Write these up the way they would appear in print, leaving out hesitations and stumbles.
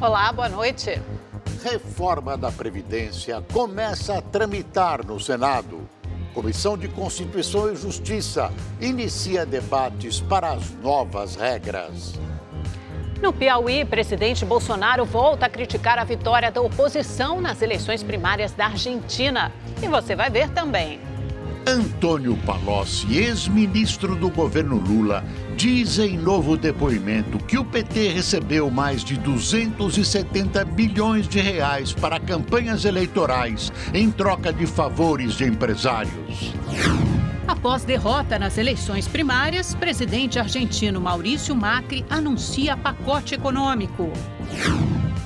Olá, boa noite. Reforma da Previdência começa a tramitar no Senado. Comissão de Constituição e Justiça inicia debates para as novas regras. No Piauí, presidente Bolsonaro volta a criticar a vitória da oposição nas eleições primárias da Argentina. E você vai ver também. Antônio Palocci, ex-ministro do governo Lula, diz em novo depoimento que o PT recebeu mais de 270 bilhões de reais para campanhas eleitorais em troca de favores de empresários. Após derrota nas eleições primárias, presidente argentino Maurício Macri anuncia pacote econômico.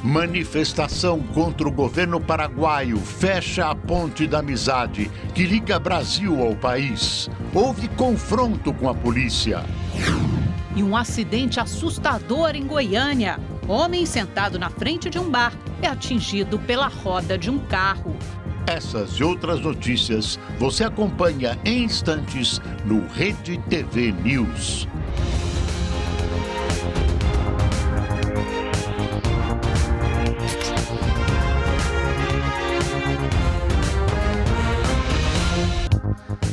Manifestação contra o governo paraguaio fecha a ponte da amizade que liga Brasil ao país. Houve confronto com a polícia. E um acidente assustador em Goiânia. Homem sentado na frente de um bar é atingido pela roda de um carro. Essas e outras notícias você acompanha em instantes no Rede TV News.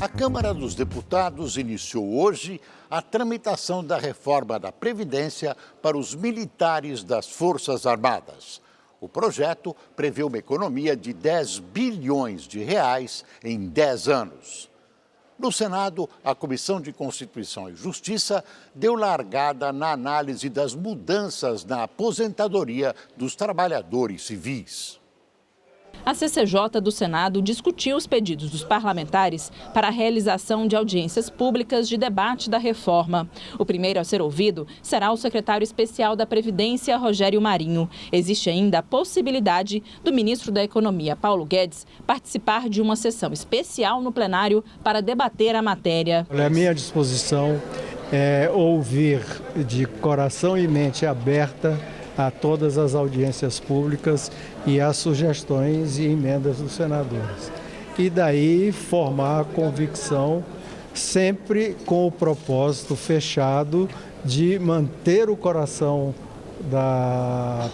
A Câmara dos Deputados iniciou hoje a tramitação da reforma da Previdência para os militares das Forças Armadas. O projeto prevê uma economia de 10 bilhões de reais em 10 anos. No Senado, a Comissão de Constituição e Justiça deu largada na análise das mudanças na aposentadoria dos trabalhadores civis. A CCJ do Senado discutiu os pedidos dos parlamentares para a realização de audiências públicas de debate da reforma. O primeiro a ser ouvido será o secretário especial da Previdência, Rogério Marinho. Existe ainda a possibilidade do ministro da Economia, Paulo Guedes, participar de uma sessão especial no plenário para debater a matéria. A minha disposição é ouvir de coração e mente aberta a todas as audiências públicas e as sugestões e emendas dos senadores. E daí formar a convicção, sempre com o propósito fechado de manter o coração da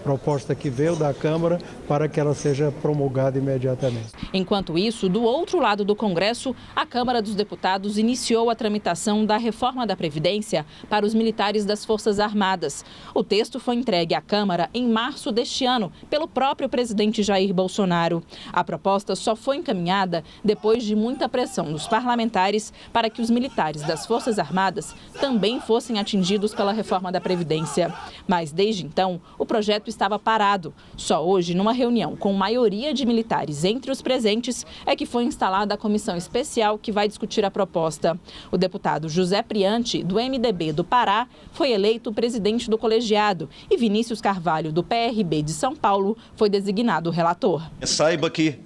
proposta que veio da Câmara para que ela seja promulgada imediatamente. Enquanto isso, do outro lado do Congresso, a Câmara dos Deputados iniciou a tramitação da reforma da Previdência para os militares das Forças Armadas. O texto foi entregue à Câmara em março deste ano pelo próprio presidente Jair Bolsonaro. A proposta só foi encaminhada depois de muita pressão dos parlamentares para que os militares das Forças Armadas também fossem atingidos pela reforma da Previdência. Mas desde então, o projeto estava parado. Só hoje, numa reunião com maioria de militares entre os presentes, é que foi instalada a comissão especial que vai discutir a proposta. O deputado José Priante, do MDB do Pará, foi eleito presidente do colegiado e Vinícius Carvalho, do PRB de São Paulo, foi designado relator. Saiba que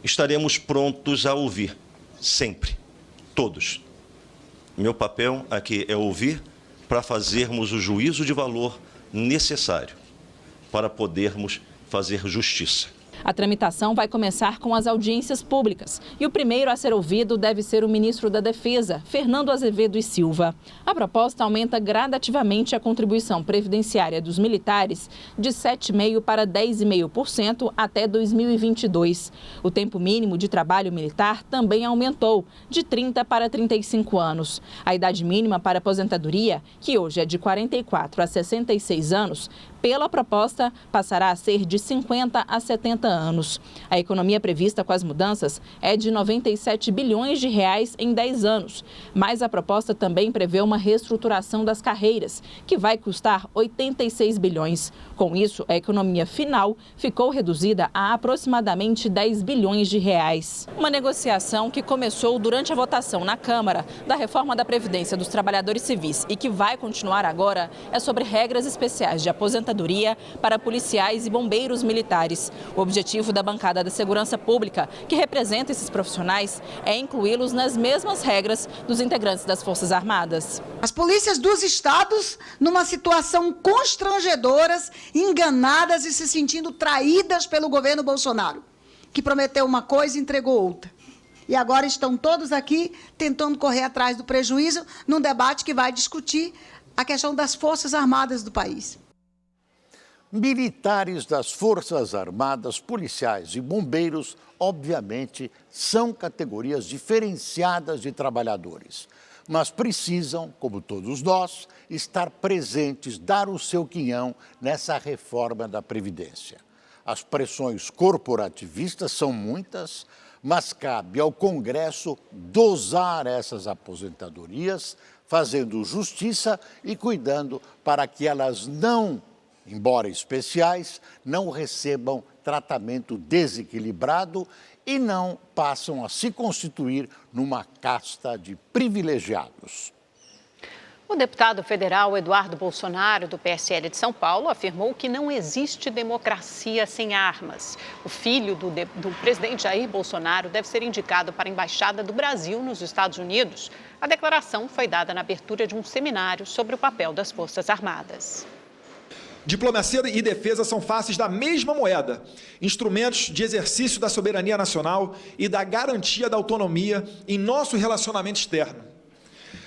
estaremos prontos a ouvir, sempre, todos. Meu papel aqui é ouvir para fazermos o juízo de valor necessário para podermos fazer justiça. A tramitação vai começar com as audiências públicas e o primeiro a ser ouvido deve ser o ministro da Defesa, Fernando Azevedo e Silva. A proposta aumenta gradativamente a contribuição previdenciária dos militares de 7,5% para 10,5% até 2022. O tempo mínimo de trabalho militar também aumentou, de 30 para 35 anos. A idade mínima para aposentadoria, que hoje é de 44 a 66 anos, pela proposta, passará a ser de 50 a 70 anos. A economia prevista com as mudanças é de 97 bilhões de reais em 10 anos. Mas a proposta também prevê uma reestruturação das carreiras, que vai custar 86 bilhões. Com isso, a economia final ficou reduzida a aproximadamente 10 bilhões de reais. Uma negociação que começou durante a votação na Câmara da reforma da Previdência dos Trabalhadores Civis e que vai continuar agora é sobre regras especiais de aposentadoria para policiais e bombeiros militares. O objetivo da bancada da Segurança Pública, que representa esses profissionais, é incluí-los nas mesmas regras dos integrantes das Forças Armadas. As polícias dos estados, numa situação constrangedoras, enganadas e se sentindo traídas pelo governo Bolsonaro, que prometeu uma coisa e entregou outra. E agora estão todos aqui tentando correr atrás do prejuízo num debate que vai discutir a questão das Forças Armadas do país. Militares das Forças Armadas, policiais e bombeiros, obviamente, são categorias diferenciadas de trabalhadores, mas precisam, como todos nós, estar presentes, dar o seu quinhão nessa reforma da Previdência. As pressões corporativistas são muitas, mas cabe ao Congresso dosar essas aposentadorias, fazendo justiça e cuidando para que elas não, embora especiais, não recebam tratamento desequilibrado e não passam a se constituir numa casta de privilegiados. O deputado federal Eduardo Bolsonaro, do PSL de São Paulo, afirmou que não existe democracia sem armas. O filho do presidente Jair Bolsonaro deve ser indicado para a Embaixada do Brasil nos Estados Unidos. A declaração foi dada na abertura de um seminário sobre o papel das Forças Armadas. Diplomacia e defesa são faces da mesma moeda, instrumentos de exercício da soberania nacional e da garantia da autonomia em nosso relacionamento externo.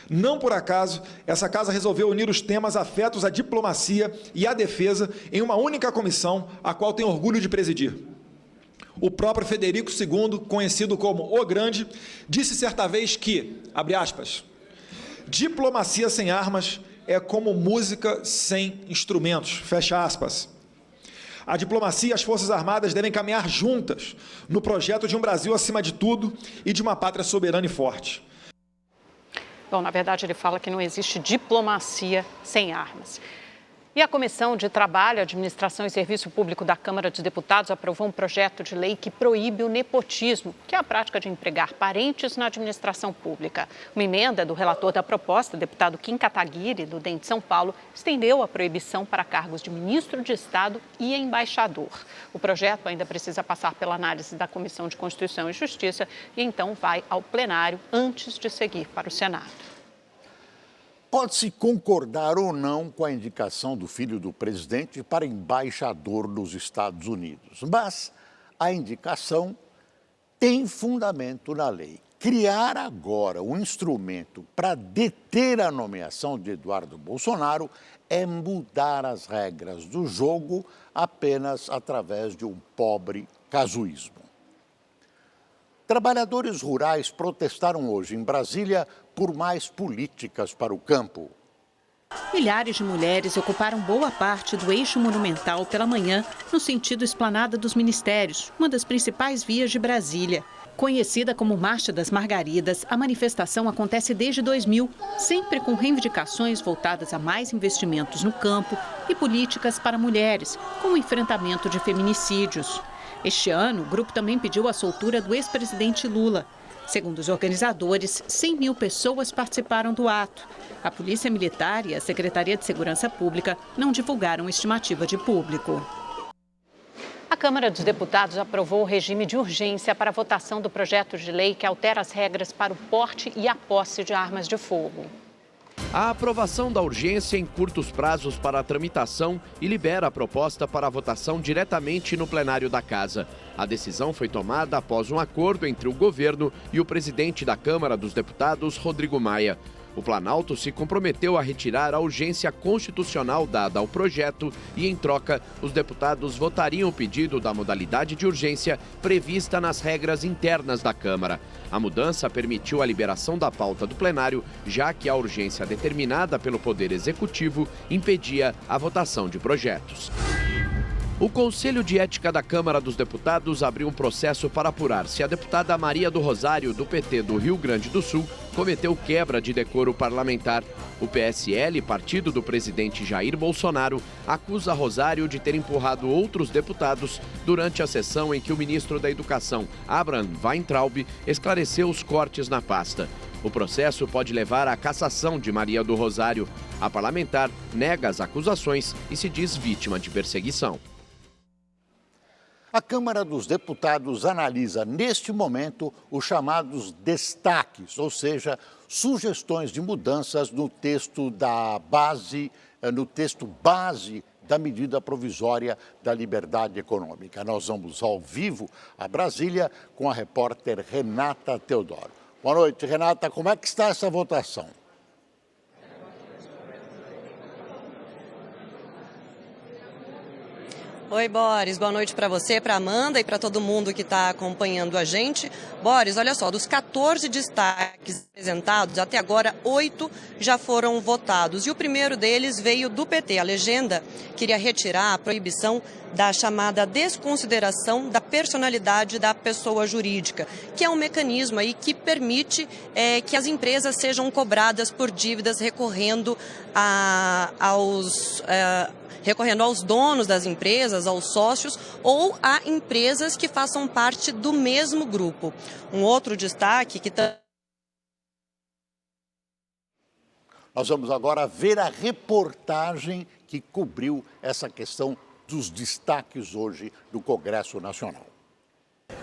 Não por acaso, essa casa resolveu unir os temas afetos à diplomacia e à defesa em uma única comissão, a qual tenho orgulho de presidir. O próprio Frederico II, conhecido como O Grande, disse certa vez que, abre aspas, diplomacia sem armas é como música sem instrumentos, fecha aspas. A diplomacia e as Forças Armadas devem caminhar juntas no projeto de um Brasil acima de tudo e de uma pátria soberana e forte. Bom, na verdade, ele fala que não existe diplomacia sem armas. E a Comissão de Trabalho, Administração e Serviço Público da Câmara dos Deputados aprovou um projeto de lei que proíbe o nepotismo, que é a prática de empregar parentes na administração pública. Uma emenda do relator da proposta, deputado Kim Kataguiri, do DEM de São Paulo, estendeu a proibição para cargos de ministro de Estado e embaixador. O projeto ainda precisa passar pela análise da Comissão de Constituição e Justiça e então vai ao plenário antes de seguir para o Senado. Pode-se concordar ou não com a indicação do filho do presidente para embaixador nos Estados Unidos, mas a indicação tem fundamento na lei. Criar agora um instrumento para deter a nomeação de Eduardo Bolsonaro é mudar as regras do jogo apenas através de um pobre casuísmo. Trabalhadores rurais protestaram hoje em Brasília por mais políticas para o campo. Milhares de mulheres ocuparam boa parte do eixo monumental pela manhã, no sentido Esplanada dos Ministérios, uma das principais vias de Brasília. Conhecida como Marcha das Margaridas, a manifestação acontece desde 2000, sempre com reivindicações voltadas a mais investimentos no campo e políticas para mulheres, como o enfrentamento de feminicídios. Este ano, o grupo também pediu a soltura do ex-presidente Lula. Segundo os organizadores, 100 mil pessoas participaram do ato. A Polícia Militar e a Secretaria de Segurança Pública não divulgaram estimativa de público. A Câmara dos Deputados aprovou o regime de urgência para a votação do projeto de lei que altera as regras para o porte e a posse de armas de fogo. A aprovação da urgência encurta os prazos para a tramitação e libera a proposta para a votação diretamente no plenário da Casa. A decisão foi tomada após um acordo entre o governo e o presidente da Câmara dos Deputados, Rodrigo Maia. O Planalto se comprometeu a retirar a urgência constitucional dada ao projeto e, em troca, os deputados votariam o pedido da modalidade de urgência prevista nas regras internas da Câmara. A mudança permitiu a liberação da pauta do plenário, já que a urgência determinada pelo Poder Executivo impedia a votação de projetos. O Conselho de Ética da Câmara dos Deputados abriu um processo para apurar se a deputada Maria do Rosário, do PT do Rio Grande do Sul, cometeu quebra de decoro parlamentar. O PSL, partido do presidente Jair Bolsonaro, acusa Rosário de ter empurrado outros deputados durante a sessão em que o ministro da Educação, Abraham Weintraub, esclareceu os cortes na pasta. O processo pode levar à cassação de Maria do Rosário. A parlamentar nega as acusações e se diz vítima de perseguição. A Câmara dos Deputados analisa, neste momento, os chamados destaques, ou seja, sugestões de mudanças no texto base da medida provisória da liberdade econômica. Nós vamos ao vivo a Brasília com a repórter Renata Teodoro. Boa noite, Renata. Como é que está essa votação? Oi, Boris. Boa noite para você, para Amanda e para todo mundo que está acompanhando a gente. Boris, olha só, dos 14 destaques apresentados, até agora 8 já foram votados. E o primeiro deles veio do PT. A legenda queria retirar a proibição da chamada desconsideração da personalidade da pessoa jurídica, que é um mecanismo aí que permite que as empresas sejam cobradas por dívidas recorrendo aos donos das empresas, aos sócios ou a empresas que façam parte do mesmo grupo. Um outro destaque que Nós vamos agora ver a reportagem que cobriu essa questão dos destaques hoje do Congresso Nacional.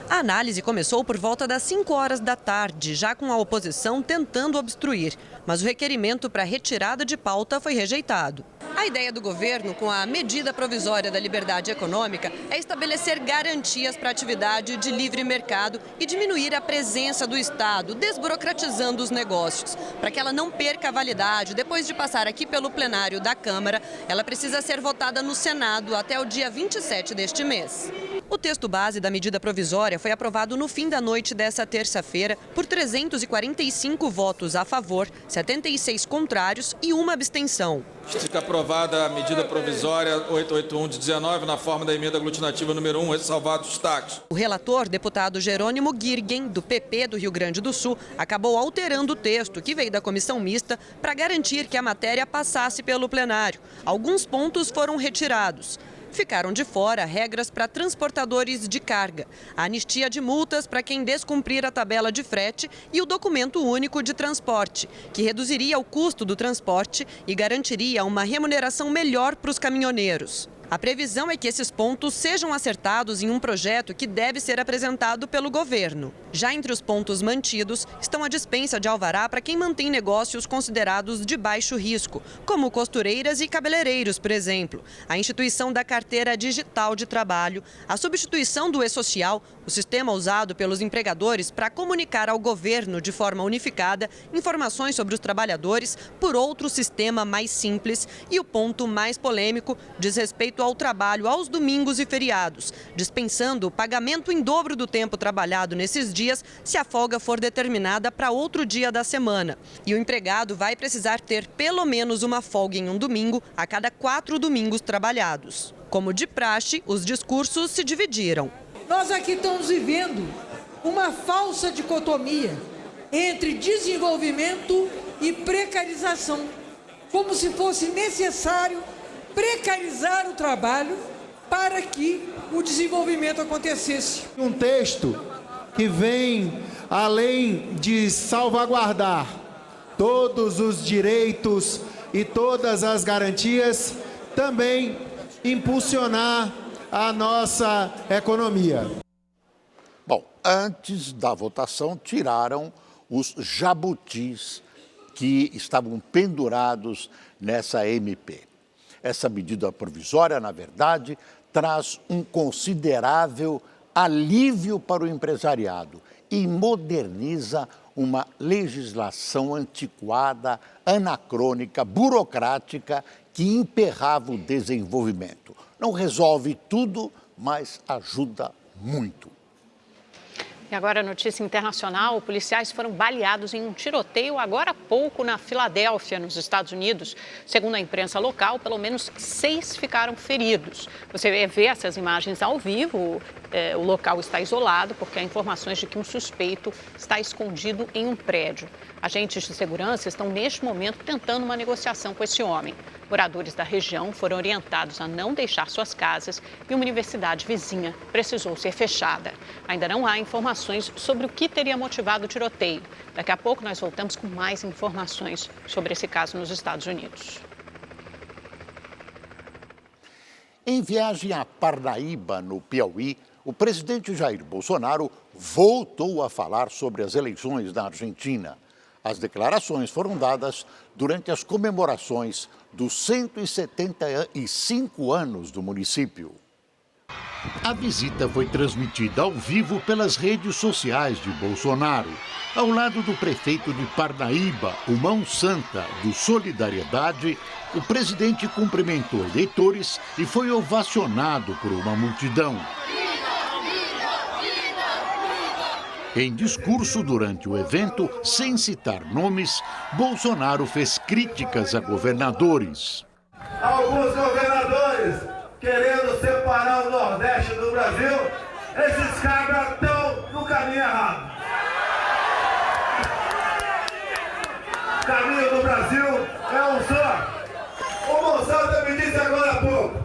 A análise começou por volta das 5 horas da tarde, já com a oposição tentando obstruir, mas o requerimento para retirada de pauta foi rejeitado. A ideia do governo com a medida provisória da liberdade econômica é estabelecer garantias para a atividade de livre mercado e diminuir a presença do Estado, desburocratizando os negócios. Para que ela não perca a validade, depois de passar aqui pelo plenário da Câmara, ela precisa ser votada no Senado até o dia 27 deste mês. O texto base da medida provisória foi aprovado no fim da noite dessa terça-feira por 345 votos a favor, 76 contrários e uma abstenção. Fica aprovada a medida provisória 881 de 19 na forma da emenda aglutinativa número 1, ressalvados destaques. O relator, deputado Jerônimo Girgen, do PP do Rio Grande do Sul, acabou alterando o texto que veio da comissão mista para garantir que a matéria passasse pelo plenário. Alguns pontos foram retirados. Ficaram de fora regras para transportadores de carga, a anistia de multas para quem descumprir a tabela de frete e o documento único de transporte, que reduziria o custo do transporte e garantiria uma remuneração melhor para os caminhoneiros. A previsão é que esses pontos sejam acertados em um projeto que deve ser apresentado pelo governo. Já entre os pontos mantidos estão a dispensa de alvará para quem mantém negócios considerados de baixo risco, como costureiras e cabeleireiros, por exemplo, a instituição da carteira digital de trabalho, a substituição do e-social, o sistema usado pelos empregadores para comunicar ao governo de forma unificada informações sobre os trabalhadores por outro sistema mais simples e o ponto mais polêmico diz respeito ao trabalho aos domingos e feriados, dispensando o pagamento em dobro do tempo trabalhado nesses dias se a folga for determinada para outro dia da semana. E o empregado vai precisar ter pelo menos uma folga em um domingo a cada 4 domingos trabalhados. Como de praxe, os discursos se dividiram. Nós aqui estamos vivendo uma falsa dicotomia entre desenvolvimento e precarização, como se fosse necessário precarizar o trabalho para que o desenvolvimento acontecesse. Um texto que vem, além de salvaguardar todos os direitos e todas as garantias, também impulsionar a nossa economia. Bom, antes da votação, tiraram os jabutis que estavam pendurados nessa MP. Essa medida provisória, na verdade, traz um considerável alívio para o empresariado e moderniza uma legislação antiquada, anacrônica, burocrática que emperrava o desenvolvimento. Não resolve tudo, mas ajuda muito. E agora, notícia internacional: policiais foram baleados em um tiroteio agora há pouco na Filadélfia, nos Estados Unidos. Segundo a imprensa local, pelo menos 6 ficaram feridos. Você vê essas imagens ao vivo, o local está isolado porque há informações de que um suspeito está escondido em um prédio. Agentes de segurança estão, neste momento, tentando uma negociação com esse homem. Moradores da região foram orientados a não deixar suas casas e uma universidade vizinha precisou ser fechada. Ainda não há informações sobre o que teria motivado o tiroteio. Daqui a pouco nós voltamos com mais informações sobre esse caso nos Estados Unidos. Em viagem a Parnaíba, no Piauí, o presidente Jair Bolsonaro voltou a falar sobre as eleições na Argentina. As declarações foram dadas durante as comemorações dos 175 anos do município. A visita foi transmitida ao vivo pelas redes sociais de Bolsonaro. Ao lado do prefeito de Parnaíba, o Mão Santa, do Solidariedade, o presidente cumprimentou eleitores e foi ovacionado por uma multidão. Em discurso durante o evento, sem citar nomes, Bolsonaro fez críticas a governadores. Alguns governadores querendo separar o Nordeste do Brasil, esses cabras estão no caminho errado. O caminho do Brasil é um só. O Monsanto me disse agora há pouco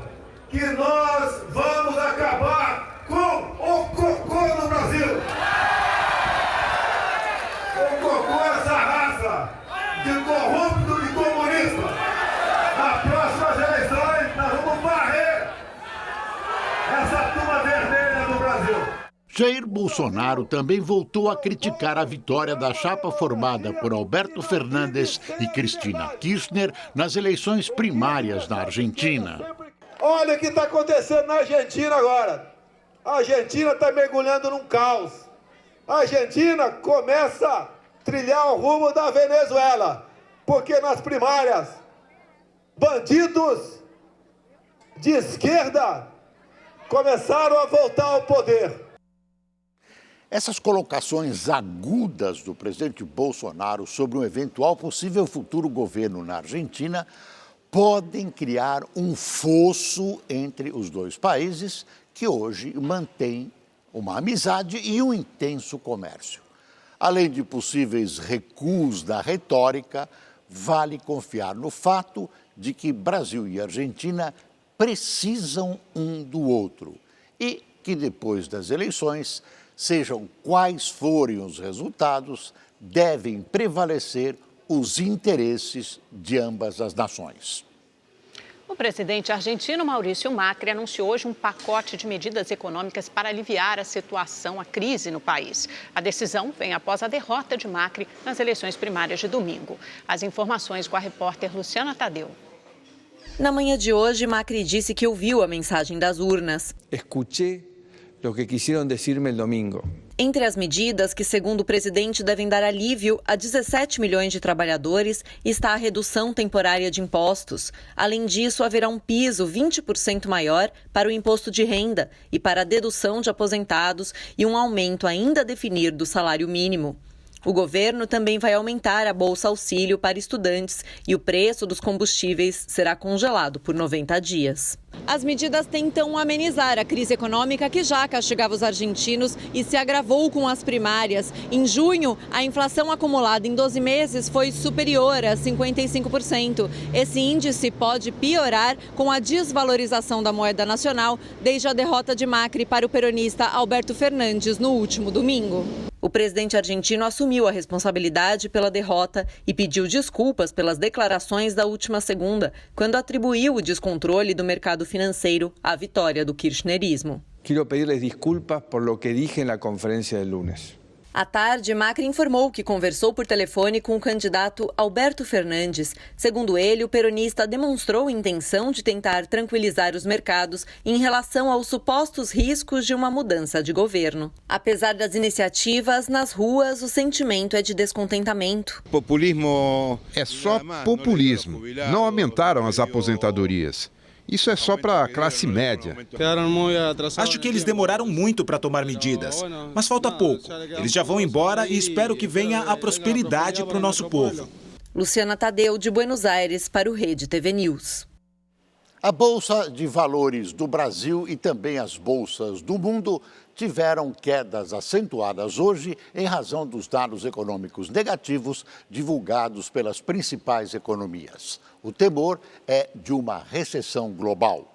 que nós vamos acabar com o cocô no Brasil. O cocô é essa raça de corrupto e comunista. Nas próximas eleições nós vamos varrer essa turma vermelha do Brasil. Jair Bolsonaro também voltou a criticar a vitória da chapa formada por Alberto Fernandes e Cristina Kirchner nas eleições primárias na Argentina. Olha o que está acontecendo na Argentina agora. A Argentina está mergulhando num caos. A Argentina começa a trilhar o rumo da Venezuela, porque nas primárias, bandidos de esquerda começaram a voltar ao poder. Essas colocações agudas do presidente Bolsonaro sobre um eventual possível futuro governo na Argentina podem criar um fosso entre os dois países que hoje mantêm uma amizade e um intenso comércio. Além de possíveis recuos da retórica, vale confiar no fato de que Brasil e Argentina precisam um do outro e que depois das eleições, sejam quais forem os resultados, devem prevalecer os interesses de ambas as nações. O presidente argentino Maurício Macri anunciou hoje um pacote de medidas econômicas para aliviar a situação, a crise no país. A decisão vem após a derrota de Macri nas eleições primárias de domingo. As informações com a repórter Luciana Tadeu. Na manhã de hoje, Macri disse que ouviu a mensagem das urnas. Escuché lo que quisieron decirme el domingo. Entre as medidas que, segundo o presidente, devem dar alívio a 17 milhões de trabalhadores está a redução temporária de impostos. Além disso, haverá um piso 20% maior para o imposto de renda e para a dedução de aposentados e um aumento ainda a definir do salário mínimo. O governo também vai aumentar a Bolsa Auxílio para estudantes e o preço dos combustíveis será congelado por 90 dias. As medidas tentam amenizar a crise econômica que já castigava os argentinos e se agravou com as primárias. Em junho, a inflação acumulada em 12 meses foi superior a 55%. Esse índice pode piorar com a desvalorização da moeda nacional desde a derrota de Macri para o peronista Alberto Fernandes no último domingo. O presidente argentino assumiu a responsabilidade pela derrota e pediu desculpas pelas declarações da última segunda, quando atribuiu o descontrole do mercado financeiro à vitória do kirchnerismo. Quero pedirles desculpas por lo que dije na conferência de lunes. À tarde, Macri informou que conversou por telefone com o candidato Alberto Fernandes. Segundo ele, o peronista demonstrou intenção de tentar tranquilizar os mercados em relação aos supostos riscos de uma mudança de governo. Apesar das iniciativas, nas ruas o sentimento é de descontentamento. Populismo é só populismo. Não aumentaram as aposentadorias. Isso é só para a classe média. Acho que eles demoraram muito para tomar medidas, mas falta pouco. Eles já vão embora e espero que venha a prosperidade para o nosso povo. Luciana Tadeu, de Buenos Aires, para o Rede TV News. A Bolsa de Valores do Brasil e também as bolsas do mundo tiveram quedas acentuadas hoje em razão dos dados econômicos negativos divulgados pelas principais economias. O temor é de uma recessão global.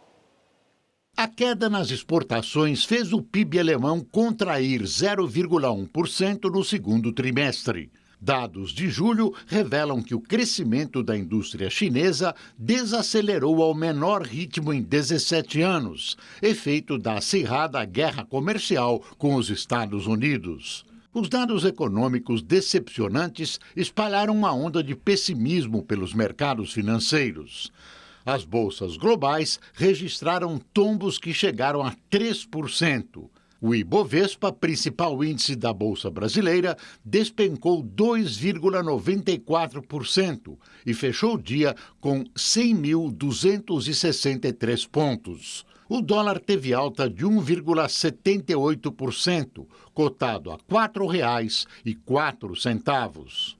A queda nas exportações fez o PIB alemão contrair 0,1% no segundo trimestre. Dados de julho revelam que o crescimento da indústria chinesa desacelerou ao menor ritmo em 17 anos, efeito da acirrada guerra comercial com os Estados Unidos. Os dados econômicos decepcionantes espalharam uma onda de pessimismo pelos mercados financeiros. As bolsas globais registraram tombos que chegaram a 3%. O Ibovespa, principal índice da Bolsa Brasileira, despencou 2,94% e fechou o dia com 100.263 pontos. O dólar teve alta de 1,78%, cotado a R$ 4,04.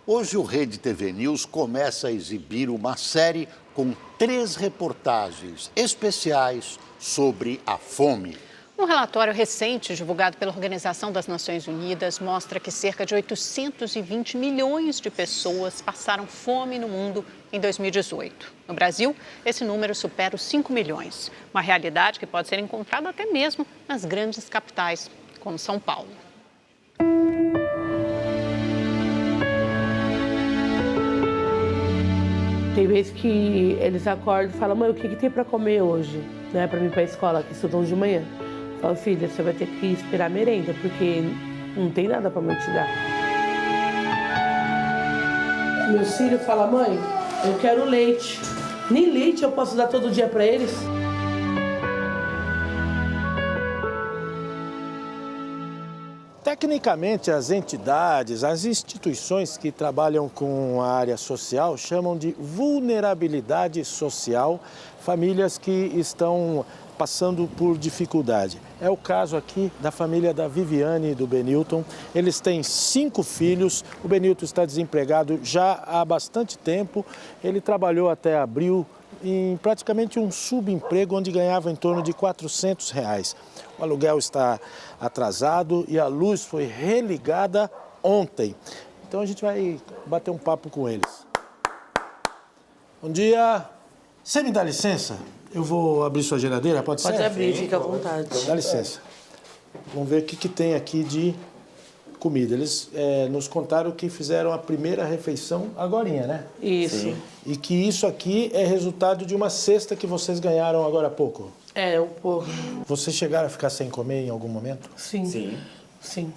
Hoje o Rede TV News começa a exibir uma série com 3 reportagens especiais sobre a fome. Um relatório recente divulgado pela Organização das Nações Unidas mostra que cerca de 820 milhões de pessoas passaram fome no mundo em 2018. No Brasil, esse número supera os 5 milhões, uma realidade que pode ser encontrada até mesmo nas grandes capitais, como São Paulo. Tem vezes que eles acordam e falam: mãe, o que tem para comer hoje? Né, para mim ir para a escola, que estudam de manhã. Fala: filha, você vai ter que esperar a merenda, porque não tem nada para mãe te dar. Meu filho fala: mãe, eu quero leite. Nem leite eu posso dar todo dia para eles. Tecnicamente, as entidades, as instituições que trabalham com a área social chamam de vulnerabilidade social famílias que estão passando por dificuldade. É o caso aqui da família da Viviane e do Benilton. Eles têm 5 filhos. O Benilton está desempregado já há bastante tempo. Ele trabalhou até abril em praticamente um subemprego onde ganhava em torno de R$400. O aluguel está atrasado e a luz foi religada ontem. Então a gente vai bater um papo com eles. Bom dia. Você me dá licença? Eu vou abrir sua geladeira, pode ser? Pode abrir, fica à vontade. Dá licença. Vamos ver o que tem aqui de comida. Eles nos contaram que fizeram a primeira refeição agorinha, né? Isso. Sim. E que isso aqui é resultado de uma cesta que vocês ganharam agora há pouco. Um pouco. Vocês chegaram a ficar sem comer em algum momento? Sim. Sim.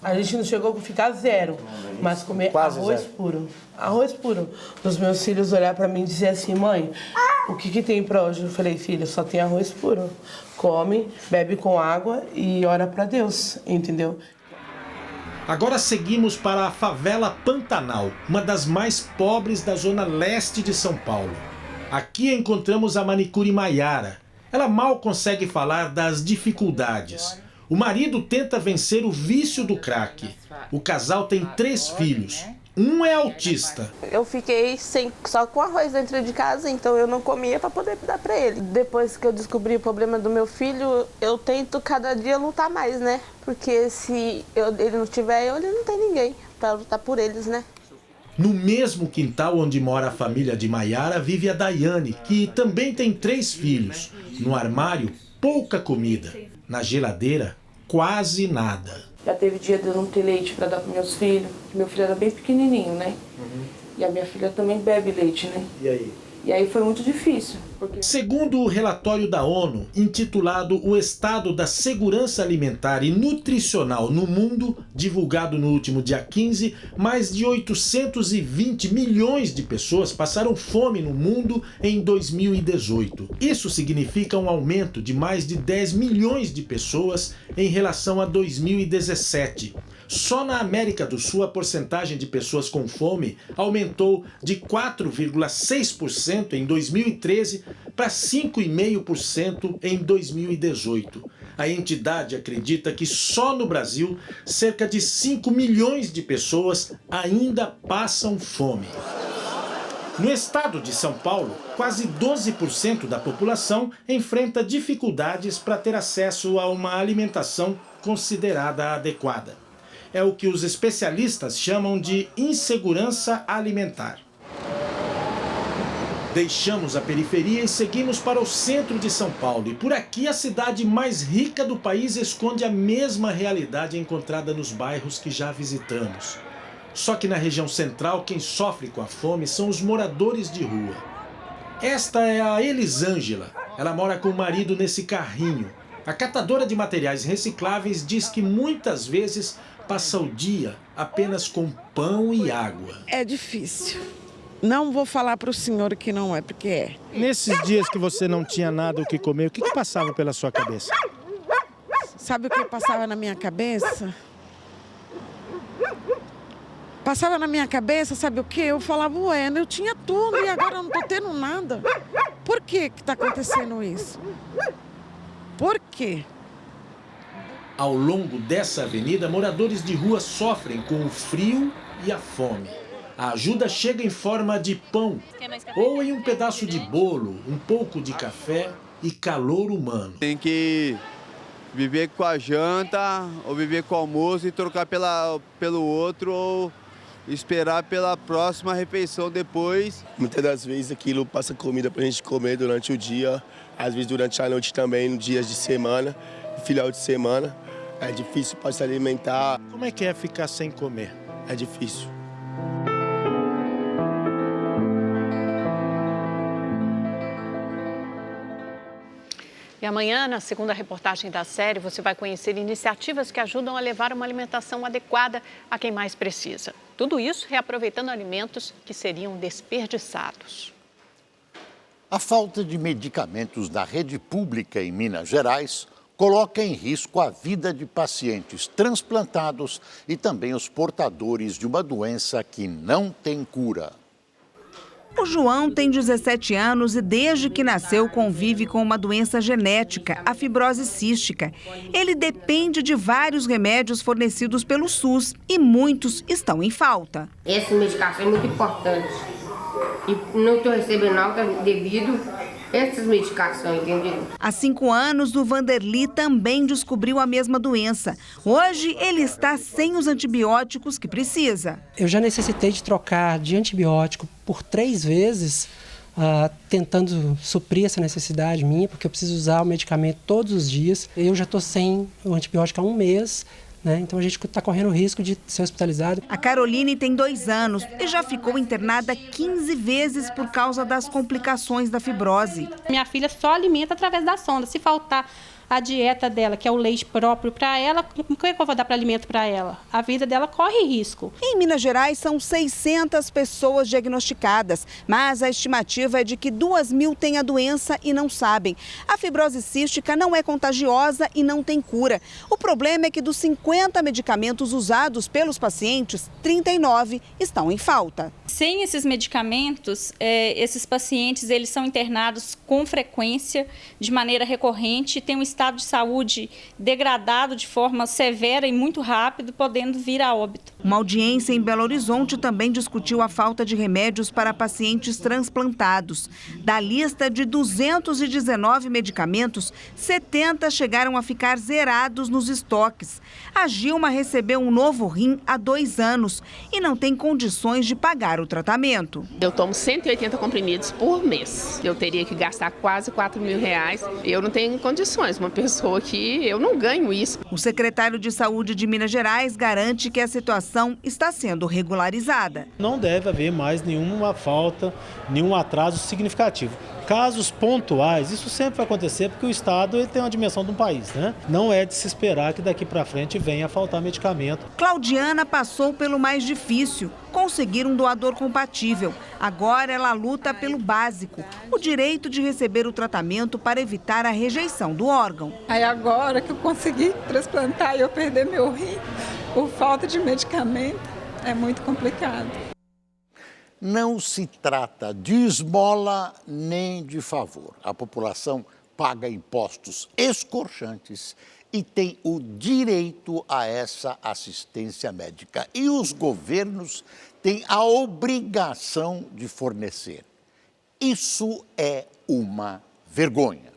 A gente não chegou a ficar zero, mas comer quase arroz zero. Puro. Arroz puro. Os meus filhos olharam para mim e diziam assim: mãe, o que tem para hoje? Eu falei: filha, só tem arroz puro. Come, bebe com água e ora para Deus, entendeu? Agora seguimos para a favela Pantanal, uma das mais pobres da zona leste de São Paulo. Aqui encontramos a manicure Maiara. Ela mal consegue falar das dificuldades. O marido tenta vencer o vício do crack. O casal tem 3 filhos. Um é autista. Eu fiquei só com arroz dentro de casa, então eu não comia para poder dar para ele. Depois que eu descobri o problema do meu filho, eu tento cada dia lutar mais, né? Porque se ele não tiver eu, ele não tem ninguém para lutar por eles, né? No mesmo quintal onde mora a família de Maiara, vive a Daiane, que também tem 3 filhos. No armário, pouca comida. Na geladeira, quase nada. Já teve dia de eu não ter leite para dar para meus filhos. Meu filho era bem pequenininho, né? E a minha filha também bebe leite, né? E aí? E aí foi muito difícil. Segundo o relatório da ONU, intitulado O Estado da Segurança Alimentar e Nutricional no Mundo, divulgado no último dia 15, mais de 820 milhões de pessoas passaram fome no mundo em 2018. Isso significa um aumento de mais de 10 milhões de pessoas em relação a 2017. Só na América do Sul, a porcentagem de pessoas com fome aumentou de 4,6% em 2013 para 5,5% em 2018. A entidade acredita que só no Brasil, cerca de 5 milhões de pessoas ainda passam fome. No estado de São Paulo, quase 12% da população enfrenta dificuldades para ter acesso a uma alimentação considerada adequada. É o que os especialistas chamam de insegurança alimentar. Deixamos a periferia e seguimos para o centro de São Paulo. E por aqui a cidade mais rica do país esconde a mesma realidade encontrada nos bairros que já visitamos. Só que na região central, quem sofre com a fome são os moradores de rua. Esta é a Elisângela. Ela mora com o marido nesse carrinho. A catadora de materiais recicláveis diz que muitas vezes passa o dia apenas com pão e água. É difícil. Não vou falar para o senhor que não é, porque é. Nesses dias que você não tinha nada o que comer, o que passava pela sua cabeça? Sabe o que passava na minha cabeça? Passava na minha cabeça, sabe o quê? Eu falava, ué, eu tinha tudo e agora eu não estou tendo nada. Por que está acontecendo isso? Por quê? Ao longo dessa avenida, moradores de rua sofrem com o frio e a fome. A ajuda chega em forma de pão ou em um pedaço de bolo, um pouco de café e calor humano. Tem que viver com a janta ou viver com o almoço e trocar pelo outro ou esperar pela próxima refeição depois. Muitas das vezes aquilo passa comida pra gente comer durante o dia, às vezes durante a noite também, nos dias de semana, final de semana. É difícil para se alimentar. Como é que é ficar sem comer? É difícil. E amanhã, na segunda reportagem da série, você vai conhecer iniciativas que ajudam a levar uma alimentação adequada a quem mais precisa. Tudo isso reaproveitando alimentos que seriam desperdiçados. A falta de medicamentos na rede pública em Minas Gerais coloca em risco a vida de pacientes transplantados e também os portadores de uma doença que não tem cura. O João tem 17 anos e desde que nasceu convive com uma doença genética, a fibrose cística. Ele depende de vários remédios fornecidos pelo SUS e muitos estão em falta. Essa medicação é muito importante e não estou recebendo alta devido a essas medicações, entendeu? Há 5 anos, o Vanderly também descobriu a mesma doença. Hoje, ele está sem os antibióticos que precisa. Eu já necessitei de trocar de antibiótico por 3 vezes, tentando suprir essa necessidade minha, porque eu preciso usar o medicamento todos os dias. Eu já estou sem o antibiótico há 1 mês. Então a gente está correndo o risco de ser hospitalizado. A Caroline tem 2 anos e já ficou internada 15 vezes por causa das complicações da fibrose. Minha filha só alimenta através da sonda. Se faltar a dieta dela, que é o leite próprio para ela, o que eu vou dar para alimento para ela? A vida dela corre risco. Em Minas Gerais, são 600 pessoas diagnosticadas, mas a estimativa é de que 2.000 têm a doença e não sabem. A fibrose cística não é contagiosa e não tem cura. O problema é que dos 50 medicamentos usados pelos pacientes, 39 estão em falta. Sem esses medicamentos, esses pacientes eles são internados com frequência, de maneira recorrente, têm um estado de saúde degradado de forma severa e muito rápido, podendo vir a óbito. Uma audiência em Belo Horizonte também discutiu a falta de remédios para pacientes transplantados. Da lista de 219 medicamentos, 70 chegaram a ficar zerados nos estoques. A Gilma recebeu um novo rim há 2 anos e não tem condições de pagar o tratamento. Eu tomo 180 comprimidos por mês. Eu teria que gastar quase R$4.000. Eu não tenho condições. Uma pessoa que eu não ganho isso. O secretário de Saúde de Minas Gerais garante que a situação está sendo regularizada. Não deve haver mais nenhuma falta, nenhum atraso significativo. Casos pontuais, isso sempre vai acontecer porque o Estado ele tem uma dimensão de um país, né? Não é de se esperar que daqui para frente venha a faltar medicamento. Claudiana passou pelo mais difícil, conseguir um doador compatível. Agora ela luta pelo básico, o direito de receber o tratamento para evitar a rejeição do órgão. Aí agora que eu consegui transplantar e eu perder meu rim, por falta de medicamento, é muito complicado. Não se trata de esmola nem de favor. A população paga impostos escorchantes e tem o direito a essa assistência médica. E os governos têm a obrigação de fornecer. Isso é uma vergonha.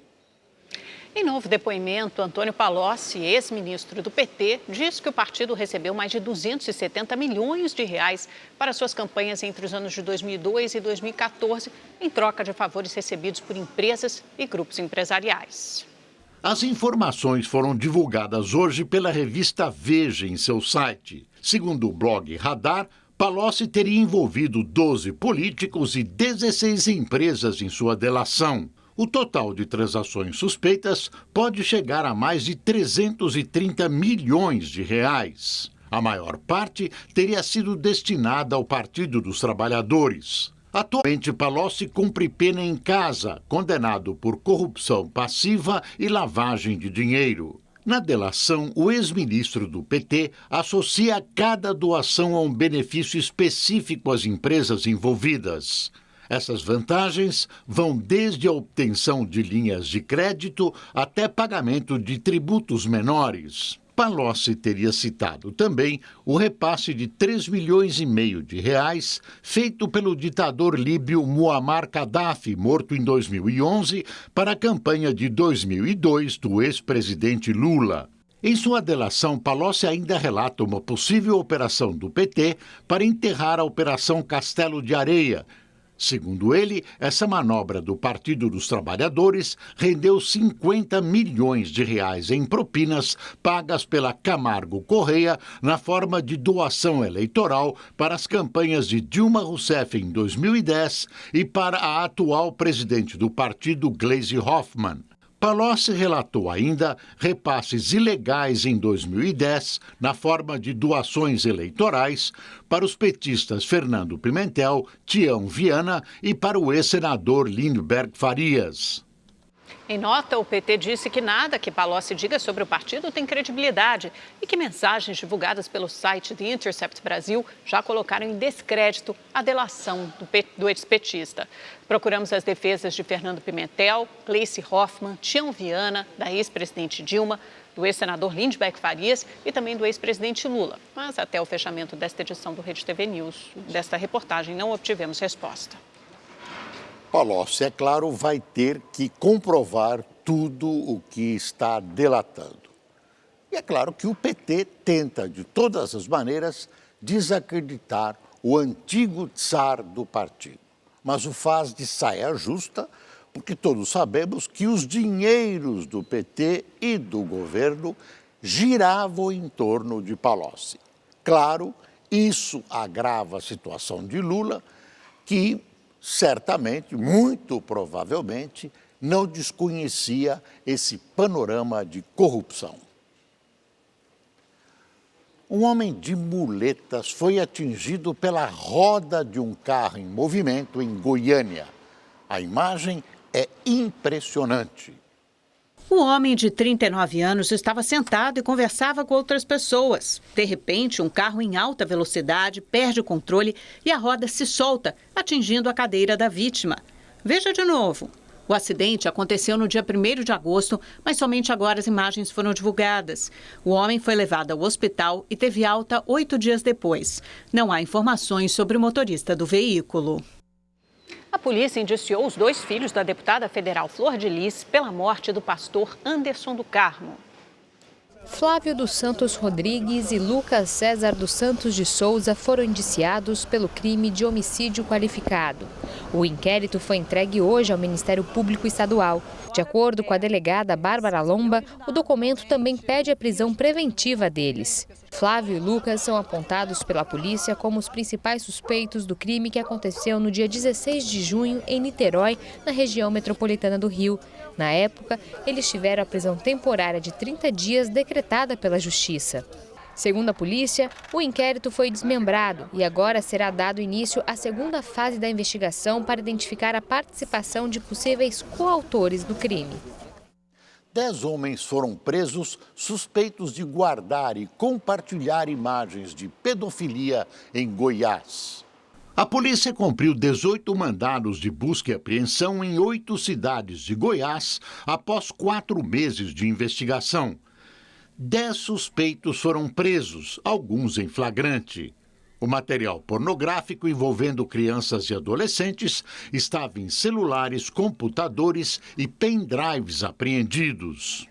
Em novo depoimento, Antônio Palocci, ex-ministro do PT, diz que o partido recebeu mais de 270 milhões de reais para suas campanhas entre os anos de 2002 e 2014, em troca de favores recebidos por empresas e grupos empresariais. As informações foram divulgadas hoje pela revista Veja em seu site. Segundo o blog Radar, Palocci teria envolvido 12 políticos e 16 empresas em sua delação. O total de transações suspeitas pode chegar a mais de 330 milhões de reais. A maior parte teria sido destinada ao Partido dos Trabalhadores. Atualmente, Palocci cumpre pena em casa, condenado por corrupção passiva e lavagem de dinheiro. Na delação, o ex-ministro do PT associa cada doação a um benefício específico às empresas envolvidas. Essas vantagens vão desde a obtenção de linhas de crédito até pagamento de tributos menores. Palocci teria citado também o repasse de 3,5 milhões de reais feito pelo ditador líbio Muammar Gaddafi, morto em 2011, para a campanha de 2002 do ex-presidente Lula. Em sua delação, Palocci ainda relata uma possível operação do PT para enterrar a Operação Castelo de Areia. Segundo ele, essa manobra do Partido dos Trabalhadores rendeu 50 milhões de reais em propinas pagas pela Camargo Correia na forma de doação eleitoral para as campanhas de Dilma Rousseff em 2010 e para a atual presidente do partido, Gleisi Hoffmann. Palocci relatou ainda repasses ilegais em 2010, na forma de doações eleitorais, para os petistas Fernando Pimentel, Tião Viana e para o ex-senador Lindbergh Farias. Em nota, o PT disse que nada que Palocci diga sobre o partido tem credibilidade e que mensagens divulgadas pelo site The Intercept Brasil já colocaram em descrédito a delação do ex-petista. Procuramos as defesas de Fernando Pimentel, Gleisi Hoffmann, Tião Viana, da ex-presidente Dilma, do ex-senador Lindbergh Farias e também do ex-presidente Lula. Mas até o fechamento desta edição do Rede TV News, desta reportagem, não obtivemos resposta. Palocci, é claro, vai ter que comprovar tudo o que está delatando. E é claro que o PT tenta, de todas as maneiras, desacreditar o antigo tsar do partido. Mas o faz de saia justa, porque todos sabemos que os dinheiros do PT e do governo giravam em torno de Palocci. Claro, isso agrava a situação de Lula, que certamente, muito provavelmente, não desconhecia esse panorama de corrupção. Um homem de muletas foi atingido pela roda de um carro em movimento em Goiânia. A imagem é impressionante. O homem de 39 anos estava sentado e conversava com outras pessoas. De repente, um carro em alta velocidade perde o controle e a roda se solta, atingindo a cadeira da vítima. Veja de novo. O acidente aconteceu no dia 1º de agosto, mas somente agora as imagens foram divulgadas. O homem foi levado ao hospital e teve alta 8 dias depois. Não há informações sobre o motorista do veículo. A polícia indiciou os 2 filhos da deputada federal Flor de Lis pela morte do pastor Anderson do Carmo. Flávio dos Santos Rodrigues e Lucas César dos Santos de Souza foram indiciados pelo crime de homicídio qualificado. O inquérito foi entregue hoje ao Ministério Público Estadual. De acordo com a delegada Bárbara Lomba, o documento também pede a prisão preventiva deles. Flávio e Lucas são apontados pela polícia como os principais suspeitos do crime que aconteceu no dia 16 de junho em Niterói, na região metropolitana do Rio. Na época, eles tiveram a prisão temporária de 30 dias decretada pela Justiça. Segundo a polícia, o inquérito foi desmembrado e agora será dado início à segunda fase da investigação para identificar a participação de possíveis coautores do crime. 10 homens foram presos suspeitos de guardar e compartilhar imagens de pedofilia em Goiás. A polícia cumpriu 18 mandados de busca e apreensão em 8 cidades de Goiás após 4 meses de investigação. 10 suspeitos foram presos, alguns em flagrante. O material pornográfico envolvendo crianças e adolescentes estava em celulares, computadores e pendrives apreendidos.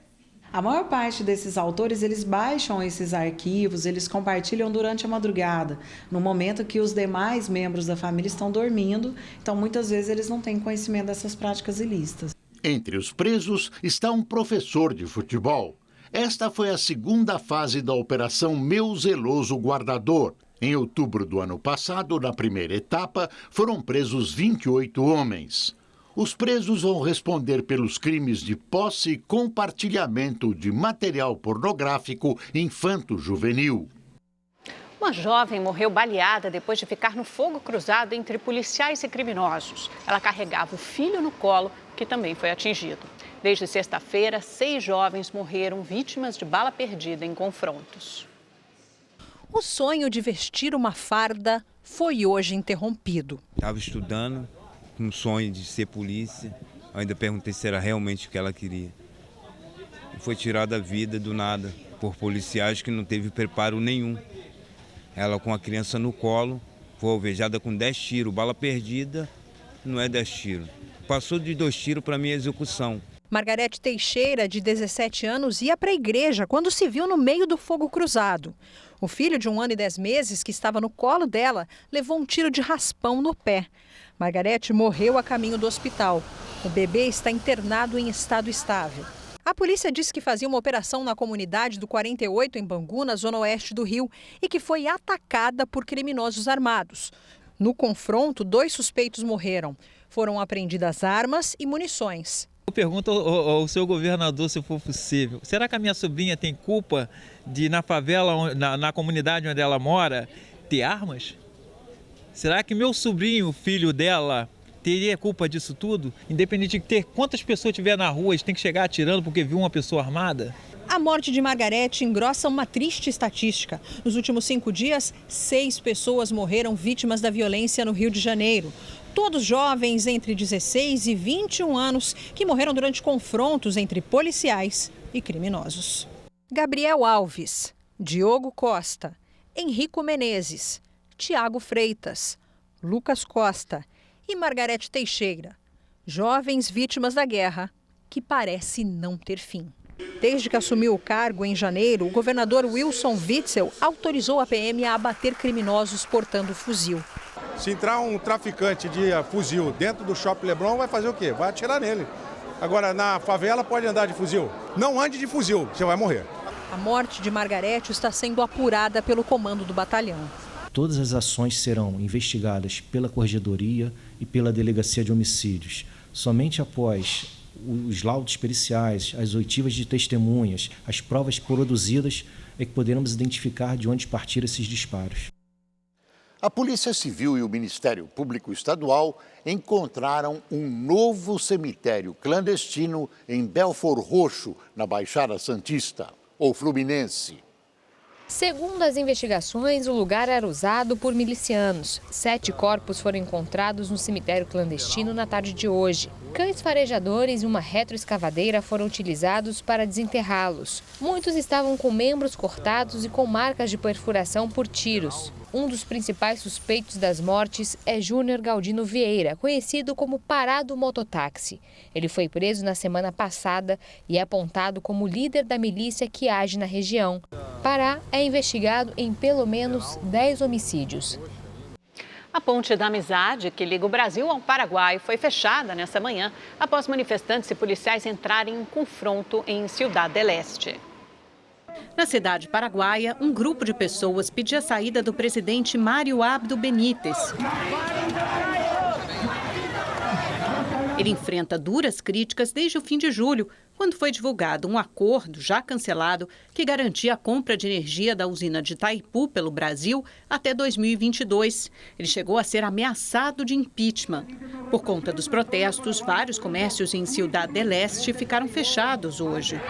A maior parte desses autores, eles baixam esses arquivos, eles compartilham durante a madrugada, no momento que os demais membros da família estão dormindo, então muitas vezes eles não têm conhecimento dessas práticas ilícitas. Entre os presos está um professor de futebol. Esta foi a segunda fase da Operação Meu Zeloso Guardador. Em outubro do ano passado, na primeira etapa, foram presos 28 homens. Os presos vão responder pelos crimes de posse e compartilhamento de material pornográfico infanto-juvenil. Uma jovem morreu baleada depois de ficar no fogo cruzado entre policiais e criminosos. Ela carregava o filho no colo, que também foi atingido. Desde sexta-feira, 6 jovens morreram vítimas de bala perdida em confrontos. O sonho de vestir uma farda foi hoje interrompido. Estava estudando, com um sonho de ser polícia. Eu ainda perguntei se era realmente o que ela queria. Foi tirada a vida do nada por policiais que não teve preparo nenhum. Ela com a criança no colo, foi alvejada com 10 tiros. Bala perdida não é 10 tiros. Passou de 2 tiros para minha execução. Margarete Teixeira, de 17 anos, ia para a igreja quando se viu no meio do fogo cruzado. O filho de 1 ano e 10 meses, que estava no colo dela, levou um tiro de raspão no pé. Margarete morreu a caminho do hospital. O bebê está internado em estado estável. A polícia disse que fazia uma operação na comunidade do 48, em Bangu, na zona oeste do Rio, e que foi atacada por criminosos armados. No confronto, 2 suspeitos morreram. Foram apreendidas armas e munições. Eu pergunto ao seu governador, se for possível, será que a minha sobrinha tem culpa de, na favela, na comunidade onde ela mora, ter armas? Será que meu sobrinho, filho dela, teria culpa disso tudo? Independente de ter quantas pessoas tiver na rua, eles têm que chegar atirando porque viu uma pessoa armada? A morte de Margarete engrossa uma triste estatística. Nos últimos 5 dias, 6 pessoas morreram vítimas da violência no Rio de Janeiro. Todos jovens entre 16 e 21 anos que morreram durante confrontos entre policiais e criminosos. Gabriel Alves, Diogo Costa, Henrico Menezes, Tiago Freitas, Lucas Costa e Margarete Teixeira, jovens vítimas da guerra que parece não ter fim. Desde que assumiu o cargo em janeiro, o governador Wilson Witzel autorizou a PM a abater criminosos portando fuzil. Se entrar um traficante de fuzil dentro do Shopping Leblon, vai fazer o quê? Vai atirar nele. Agora, na favela, pode andar de fuzil. Não ande de fuzil, você vai morrer. A morte de Margarete está sendo apurada pelo comando do batalhão. Todas as ações serão investigadas pela Corregedoria e pela Delegacia de Homicídios. Somente após os laudos periciais, as oitivas de testemunhas, as provas produzidas, é que poderemos identificar de onde partiram esses disparos. A Polícia Civil e o Ministério Público Estadual encontraram um novo cemitério clandestino em Belford Roxo, na Baixada Santista, ou Fluminense. Segundo as investigações, o lugar era usado por milicianos. 7 corpos foram encontrados no cemitério clandestino na tarde de hoje. Cães farejadores e uma retroescavadeira foram utilizados para desenterrá-los. Muitos estavam com membros cortados e com marcas de perfuração por tiros. Um dos principais suspeitos das mortes é Júnior Galdino Vieira, conhecido como Pará do Mototáxi. Ele foi preso na semana passada e é apontado como líder da milícia que age na região. Pará é investigado em pelo menos 10 homicídios. A ponte da amizade, que liga o Brasil ao Paraguai, foi fechada nessa manhã após manifestantes e policiais entrarem em confronto em Ciudad del Este. Na cidade paraguaia, um grupo de pessoas pedia a saída do presidente Mário Abdo Benítez. Ele enfrenta duras críticas desde o fim de julho, quando foi divulgado um acordo já cancelado que garantia a compra de energia da usina de Itaipu pelo Brasil até 2022. Ele chegou a ser ameaçado de impeachment. Por conta dos protestos, vários comércios em Ciudad del Este ficaram fechados hoje.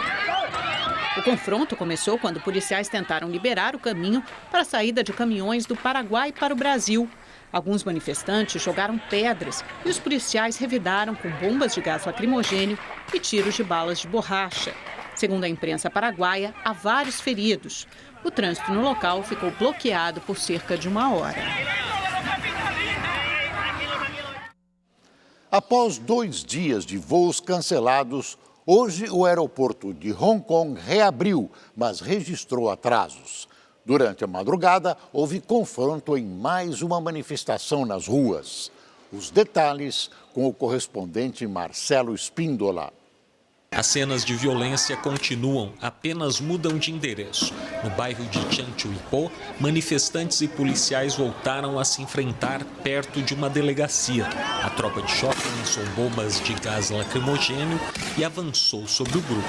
O confronto começou quando policiais tentaram liberar o caminho para a saída de caminhões do Paraguai para o Brasil. Alguns manifestantes jogaram pedras e os policiais revidaram com bombas de gás lacrimogêneo e tiros de balas de borracha. Segundo a imprensa paraguaia, há vários feridos. O trânsito no local ficou bloqueado por cerca de 1 hora. Após 2 dias de voos cancelados, hoje o aeroporto de Hong Kong reabriu, mas registrou atrasos. Durante a madrugada, houve confronto em mais uma manifestação nas ruas. Os detalhes com o correspondente Marcelo Espíndola. As cenas de violência continuam, apenas mudam de endereço. No bairro de Chanchuipo, manifestantes e policiais voltaram a se enfrentar perto de uma delegacia. A tropa de choque lançou bombas de gás lacrimogêneo e avançou sobre o grupo.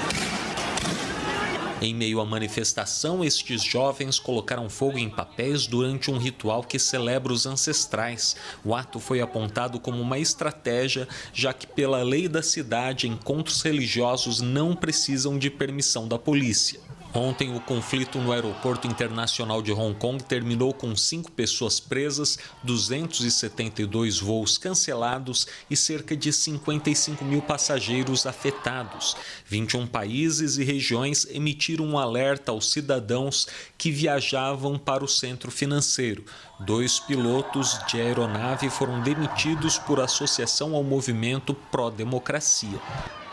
Em meio à manifestação, estes jovens colocaram fogo em papéis durante um ritual que celebra os ancestrais. O ato foi apontado como uma estratégia, já que pela lei da cidade, encontros religiosos não precisam de permissão da polícia. Ontem, o conflito no aeroporto internacional de Hong Kong terminou com 5 pessoas presas, 272 voos cancelados e cerca de 55 mil passageiros afetados. 21 países e regiões emitiram um alerta aos cidadãos que viajavam para o centro financeiro. 2 pilotos de aeronave foram demitidos por associação ao movimento pró-democracia.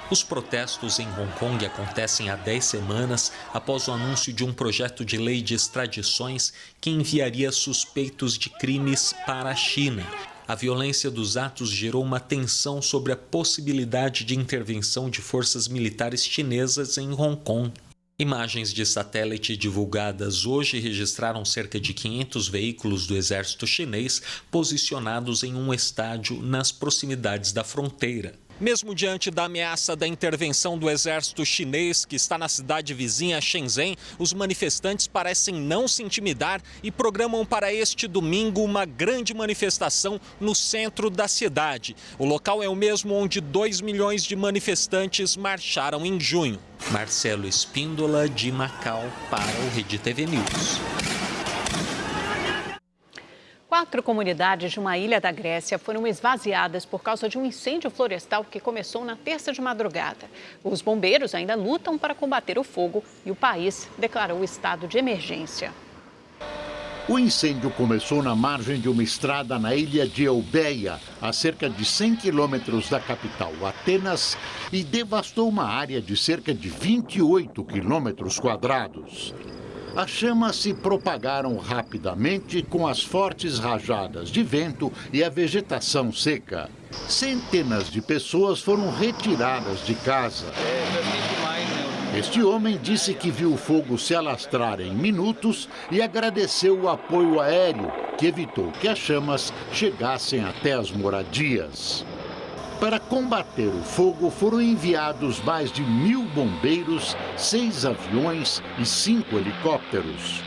Os protestos em Hong Kong acontecem há 10 semanas após o anúncio de um projeto de lei de extradições que enviaria suspeitos de crimes para a China. A violência dos atos gerou uma tensão sobre a possibilidade de intervenção de forças militares chinesas em Hong Kong. Imagens de satélite divulgadas hoje registraram cerca de 500 veículos do exército chinês posicionados em um estádio nas proximidades da fronteira. Mesmo diante da ameaça da intervenção do exército chinês, que está na cidade vizinha Shenzhen, os manifestantes parecem não se intimidar e programam para este domingo uma grande manifestação no centro da cidade. O local é o mesmo onde 2 milhões de manifestantes marcharam em junho. Marcelo Espíndola, de Macau, para o Rede TV News. 4 comunidades de uma ilha da Grécia foram esvaziadas por causa de um incêndio florestal que começou na terça de madrugada. Os bombeiros ainda lutam para combater o fogo e o país declarou estado de emergência. O incêndio começou na margem de uma estrada na ilha de Eubeia, a cerca de 100 quilômetros da capital, Atenas, e devastou uma área de cerca de 28 quilômetros quadrados. As chamas se propagaram rapidamente com as fortes rajadas de vento e a vegetação seca. Centenas de pessoas foram retiradas de casa. Este homem disse que viu o fogo se alastrar em minutos e agradeceu o apoio aéreo, que evitou que as chamas chegassem até as moradias. Para combater o fogo, foram enviados mais de 1.000 bombeiros, 6 aviões e 5 helicópteros.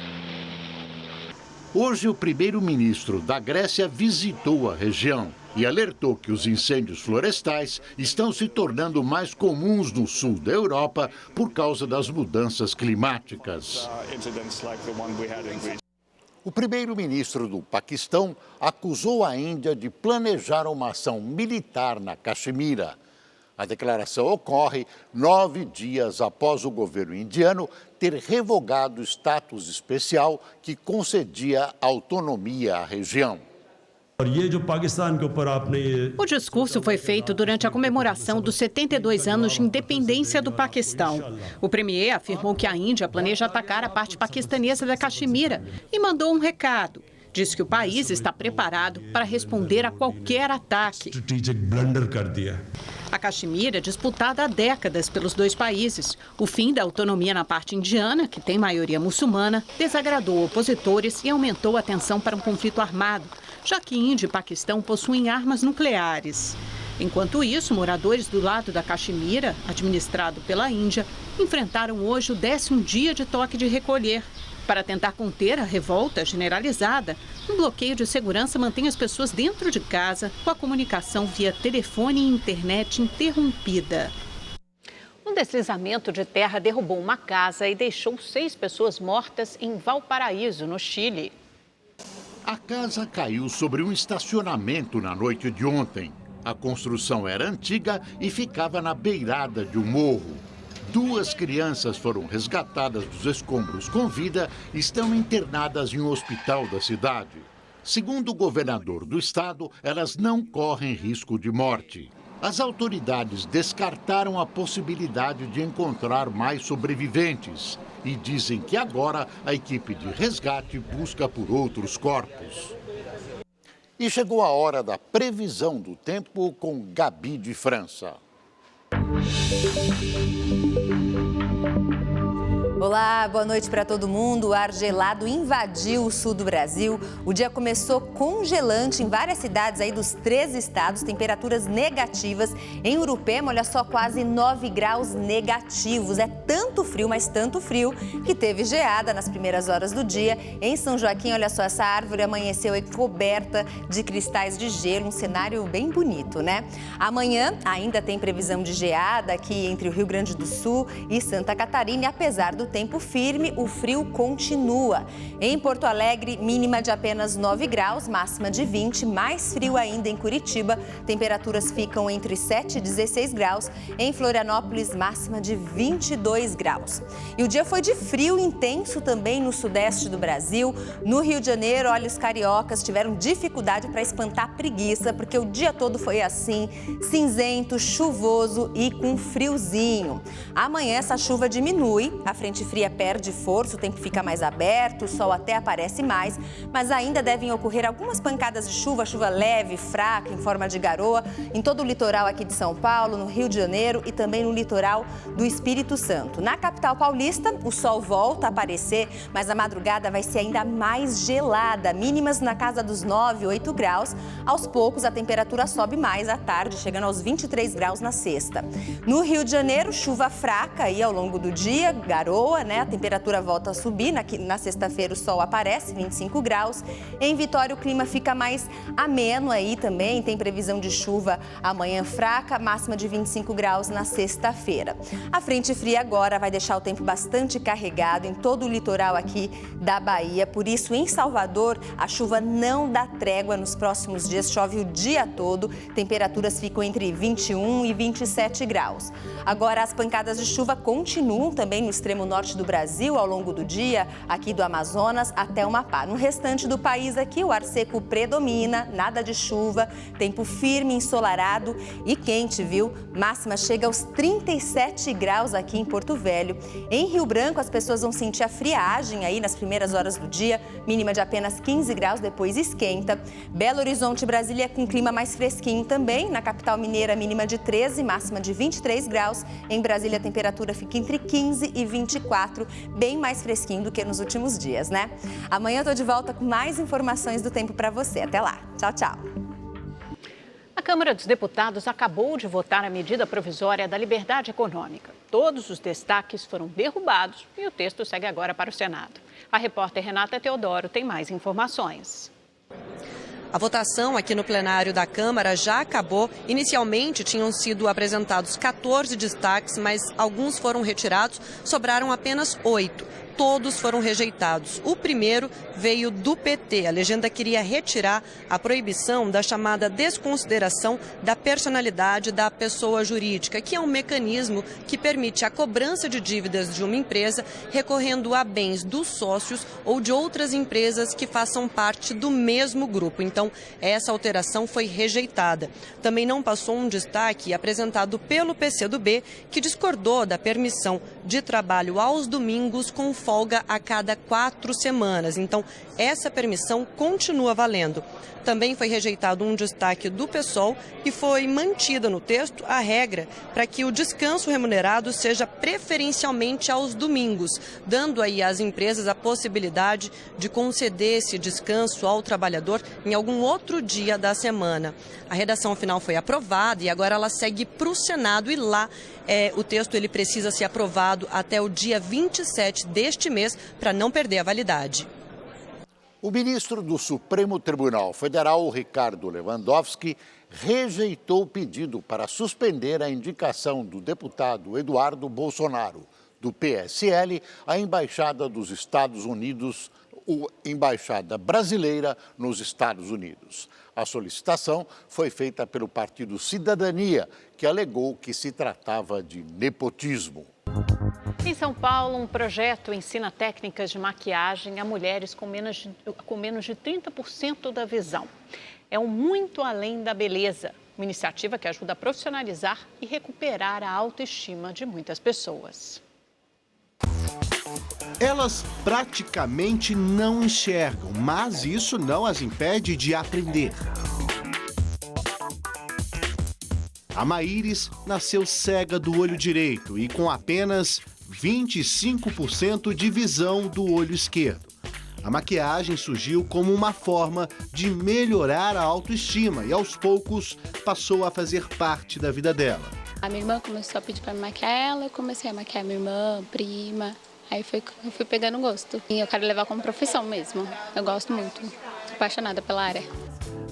Hoje, o primeiro-ministro da Grécia visitou a região e alertou que os incêndios florestais estão se tornando mais comuns no sul da Europa por causa das mudanças climáticas. O primeiro-ministro do Paquistão acusou a Índia de planejar uma ação militar na Caxemira. A declaração ocorre 9 dias após o governo indiano ter revogado o status especial que concedia autonomia à região. O discurso foi feito durante a comemoração dos 72 anos de independência do Paquistão. O premier afirmou que a Índia planeja atacar a parte paquistanesa da Caxemira e mandou um recado. Diz que o país está preparado para responder a qualquer ataque. A Caxemira é disputada há décadas pelos 2 países. O fim da autonomia na parte indiana, que tem maioria muçulmana, desagradou opositores e aumentou a tensão para um conflito armado, já que Índia e Paquistão possuem armas nucleares. Enquanto isso, moradores do lado da Caxemira, administrado pela Índia, enfrentaram hoje o 10º dia de toque de recolher. Para tentar conter a revolta generalizada, um bloqueio de segurança mantém as pessoas dentro de casa, com a comunicação via telefone e internet interrompida. Um deslizamento de terra derrubou uma casa e deixou 6 pessoas mortas em Valparaíso, no Chile. A casa caiu sobre um estacionamento na noite de ontem. A construção era antiga e ficava na beirada de um morro. 2 crianças foram resgatadas dos escombros com vida e estão internadas em um hospital da cidade. Segundo o governador do estado, elas não correm risco de morte. As autoridades descartaram a possibilidade de encontrar mais sobreviventes e dizem que agora a equipe de resgate busca por outros corpos. E chegou a hora da previsão do tempo com Gabi de França. Olá, boa noite para todo mundo. O ar gelado invadiu o sul do Brasil. O dia começou congelante em várias cidades aí dos 13 estados, temperaturas negativas. Em Urupema, olha só, quase 9 graus negativos. É tanto frio, mas tanto frio, que teve geada nas primeiras horas do dia. Em São Joaquim, olha só, essa árvore amanheceu aí coberta de cristais de gelo, um cenário bem bonito, né? Amanhã ainda tem previsão de geada aqui entre o Rio Grande do Sul e Santa Catarina, e apesar do tempo firme, o frio continua. Em Porto Alegre, mínima de apenas 9 graus, máxima de 20, mais frio ainda em Curitiba, temperaturas ficam entre 7 e 16 graus. Em Florianópolis, máxima de 22 graus. E o dia foi de frio intenso também no sudeste do Brasil. No Rio de Janeiro, olha, os cariocas tiveram dificuldade para espantar a preguiça, porque o dia todo foi assim, cinzento, chuvoso e com friozinho. Amanhã essa chuva diminui, a frente fria perde força, o tempo fica mais aberto, o sol até aparece mais, mas ainda devem ocorrer algumas pancadas de chuva, chuva leve, fraca, em forma de garoa, em todo o litoral aqui de São Paulo, no Rio de Janeiro e também no litoral do Espírito Santo. Na capital paulista, o sol volta a aparecer, mas a madrugada vai ser ainda mais gelada, mínimas na casa dos 9, 8 graus. Aos poucos, a temperatura sobe mais à tarde, chegando aos 23 graus na sexta. No Rio de Janeiro, chuva fraca aí ao longo do dia, garoa, né? A temperatura volta a subir. Na sexta-feira o sol aparece, 25 graus. Em Vitória o clima fica mais ameno aí também. Tem previsão de chuva amanhã fraca, máxima de 25 graus na sexta-feira. A frente fria agora vai deixar o tempo bastante carregado em todo o litoral aqui da Bahia. Por isso, em Salvador, a chuva não dá trégua nos próximos dias. Chove o dia todo. Temperaturas ficam entre 21 e 27 graus. Agora, as pancadas de chuva continuam também no extremo norte do Brasil ao longo do dia, aqui do Amazonas até o Amapá. No restante do país aqui, o ar seco predomina, nada de chuva, tempo firme, ensolarado e quente, viu? Máxima chega aos 37 graus aqui em Porto Velho. Em Rio Branco, as pessoas vão sentir a friagem aí nas primeiras horas do dia, mínima de apenas 15 graus, depois esquenta. Belo Horizonte e Brasília com clima mais fresquinho também. Na capital mineira, mínima de 13, máxima de 23 graus. Em Brasília, a temperatura fica entre 15 e 24, bem mais fresquinho do que nos últimos dias, né? Amanhã eu tô de volta com mais informações do tempo para você. Até lá. Tchau, tchau. A Câmara dos Deputados acabou de votar a medida provisória da liberdade econômica. Todos os destaques foram derrubados e o texto segue agora para o Senado. A repórter Renata Teodoro tem mais informações. A votação aqui no plenário da Câmara já acabou. Inicialmente tinham sido apresentados 14 destaques, mas alguns foram retirados, sobraram apenas 8. Todos foram rejeitados. O primeiro veio do PT. A legenda queria retirar a proibição da chamada desconsideração da personalidade da pessoa jurídica, que é um mecanismo que permite a cobrança de dívidas de uma empresa recorrendo a bens dos sócios ou de outras empresas que façam parte do mesmo grupo. Então, essa alteração foi rejeitada. Também não passou um destaque apresentado pelo PCdoB, que discordou da permissão de trabalho aos domingos com folga a cada 4 semanas. Então, essa permissão continua valendo. Também foi rejeitado um destaque do PSOL e foi mantida no texto a regra para que o descanso remunerado seja preferencialmente aos domingos, dando aí às empresas a possibilidade de conceder esse descanso ao trabalhador em algum outro dia da semana. A redação final foi aprovada e agora ela segue para o Senado e lá o texto ele precisa ser aprovado até o dia 27 deste mês para não perder a validade. O ministro do Supremo Tribunal Federal, Ricardo Lewandowski, rejeitou o pedido para suspender a indicação do deputado Eduardo Bolsonaro, do PSL, à Embaixada dos Estados Unidos, ou Embaixada Brasileira nos Estados Unidos. A solicitação foi feita pelo Partido Cidadania, que alegou que se tratava de nepotismo. Em São Paulo, um projeto ensina técnicas de maquiagem a mulheres com menos de 30% da visão. É um muito além da beleza, uma iniciativa que ajuda a profissionalizar e recuperar a autoestima de muitas pessoas. Elas praticamente não enxergam, mas isso não as impede de aprender. A Maíris nasceu cega do olho direito e com apenas 25% de visão do olho esquerdo. A maquiagem surgiu como uma forma de melhorar a autoestima e, aos poucos, passou a fazer parte da vida dela. A minha irmã começou a pedir para me maquiar ela, eu comecei a maquiar minha irmã, prima. Aí eu fui pegando gosto. E eu quero levar como profissão mesmo. Eu gosto muito, tô apaixonada pela área.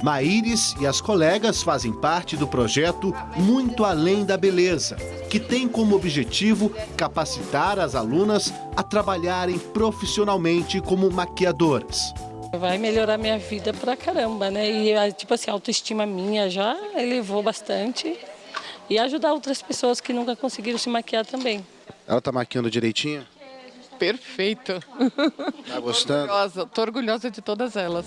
Maíris e as colegas fazem parte do projeto Muito Além da Beleza, que tem como objetivo capacitar as alunas a trabalharem profissionalmente como maquiadoras. Vai melhorar minha vida pra caramba, né? E tipo assim, a autoestima minha já elevou bastante e ajudar outras pessoas que nunca conseguiram se maquiar também. Ela tá maquiando direitinho? Perfeito. Tá gostando? Tô orgulhosa de todas elas.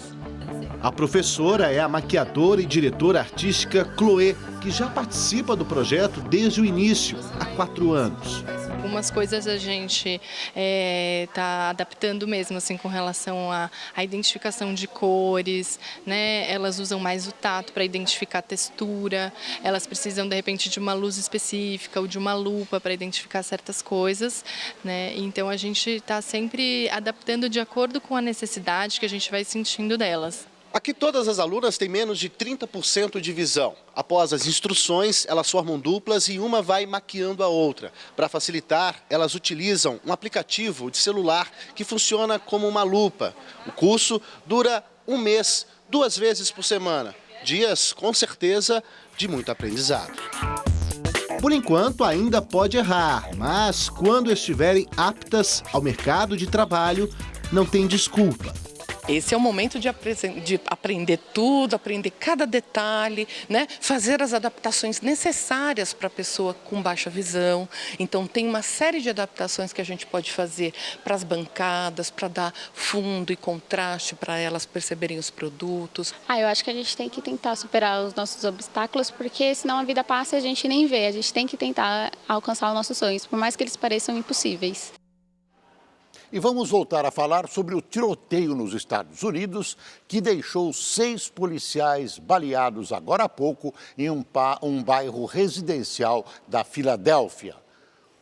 A professora é a maquiadora e diretora artística Chloé, que já participa do projeto desde o início, há 4 anos. Algumas coisas a gente está adaptando mesmo, assim, com relação à identificação de cores, né? Elas usam mais o tato para identificar a textura, elas precisam, de repente, de uma luz específica ou de uma lupa para identificar certas coisas, né? Então, a gente está sempre adaptando de acordo com a necessidade que a gente vai sentindo delas. Aqui todas as alunas têm menos de 30% de visão. Após as instruções, elas formam duplas e uma vai maquiando a outra. Para facilitar, elas utilizam um aplicativo de celular que funciona como uma lupa. O curso dura 1 mês, 2 vezes por semana. Dias, com certeza, de muito aprendizado. Por enquanto, ainda pode errar, mas quando estiverem aptas ao mercado de trabalho, não tem desculpa. Esse é o momento de aprender tudo, aprender cada detalhe, né? Fazer as adaptações necessárias para a pessoa com baixa visão. Então, tem uma série de adaptações que a gente pode fazer para as bancadas, para dar fundo e contraste para elas perceberem os produtos. Eu acho que a gente tem que tentar superar os nossos obstáculos, porque senão a vida passa e a gente nem vê. A gente tem que tentar alcançar os nossos sonhos, por mais que eles pareçam impossíveis. E vamos voltar a falar sobre o tiroteio nos Estados Unidos, que deixou 6 policiais baleados agora há pouco em um bairro residencial da Filadélfia.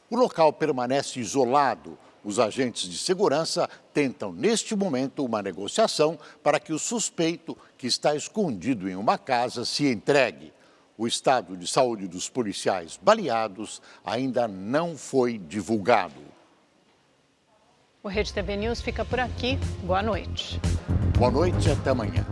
O local permanece isolado. Os agentes de segurança tentam, neste momento, uma negociação para que o suspeito, que está escondido em uma casa, se entregue. O estado de saúde dos policiais baleados ainda não foi divulgado. O Rede TV News fica por aqui. Boa noite. Boa noite e até amanhã.